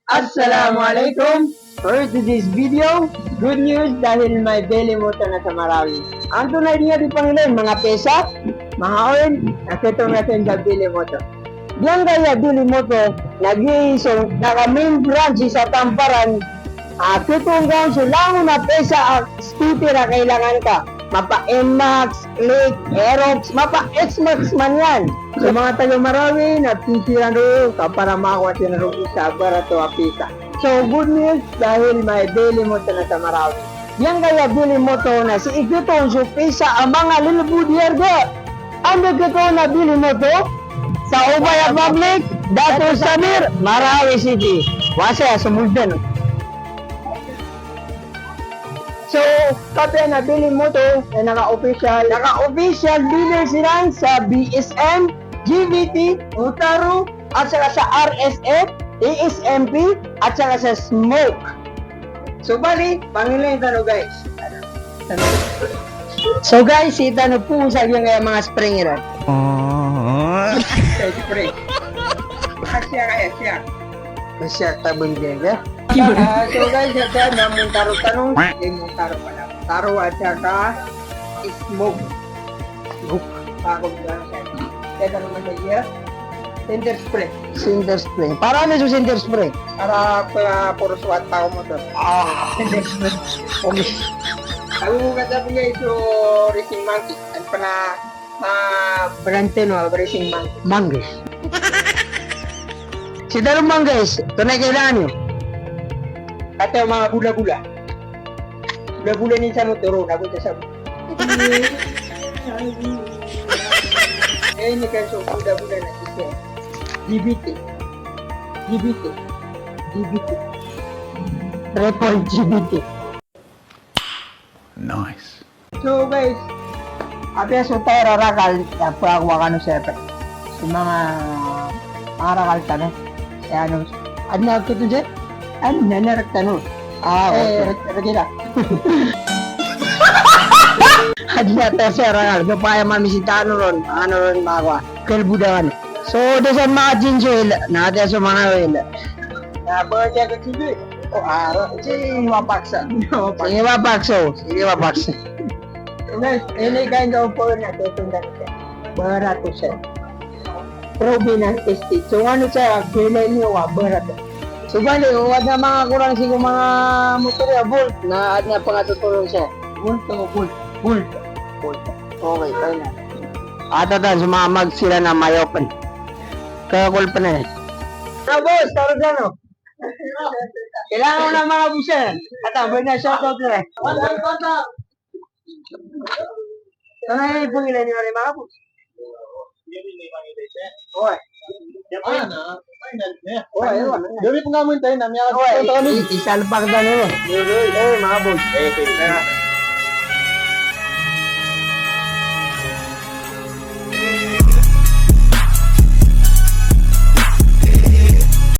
Assalamualaikum. For today's video, good news dahil may daily moto na sa Marawi. Ang tunay niya di Panginoon, mga pesa, mga oil, nakita natin sa daily moto. Diyan kaya daily moto, nag-iisong, naka-main branch sa Tamparan, kitong gang sulangon na pesa, scooter na kailangan ka. Mapa NMAX, Click, Aerox, mapa X-Max man yan. So mga taga Marawi, natitiran rin ka para makakuha siya na rin sa barato apita. So good news dahil may daily moto na sa Marawi. Yan kaya daily moto na si Ikitong supisa ang mga lilibudyer ga. Ano kito na daily moto? Sa Ubaya Public, Dato Samir, Marawi City. Wasa, sumuldan. So, kape na bili mo to na naka-official dealer sila sa BSM, GVT, Utaro, at saka sa RSF, ASMP, at saka sa Smoke. So, bali, Panginoon yung tanong guys. So guys, itano po sa mga spring nila. Spring. Kasya tabon din, so guys, ito na mong taro-tanong, hindi mong taro pala. Taro at saka smoke. Pagod lang siya. Kaya naman na siya. Center spray. Center spray. Para ano yung center spray? Para puro suwat tao mo doon. Center spray. Okay. Sabi mo ganda po niya ito racing monkey. Ano pa na Branteno, racing monkey. Manggis. Si Darong Manggis, ito na kailangan nyo. At yung mga gula-gula. Gula-gula ni sa notoro, nabot sa sabi. Eh, ini kan so gula-gula na siya. GBT. 3 GBT. Nice. So guys, apya so tayo rarakal, pa ako ano siya. Sa mga rakal tanong. Kaya ano, na ako ito dyan? Ano na naraktanong? Ragila. Hadya tayo siya rangal. Gapaya mamisita ron makakuha. Kalbudawan. So, doon mga jinsuil, natin sa mga oil. Nabarja ka sige. Sige wapaksa. Sige wapaksa. Ini kain daw po na tutundan siya. Barato siya. Probe ng tested. So, ano siya, kailan niyo barato. So, bali, huwag na mga kurang siguro mga motor ya, volt, na pangatutulong siya. Volt. Okay, tayo na. Atatan, sumamag sila na may open. Kaya cool pa na eh. Boss, taro dyan o. Kailangan mo na mga busa. Atang, na shoutout na eh. Sana yung pangilan nyo rin mga bus. Okay. Dami pong gamon tayo na. Isalpak na nyo. Mga bus.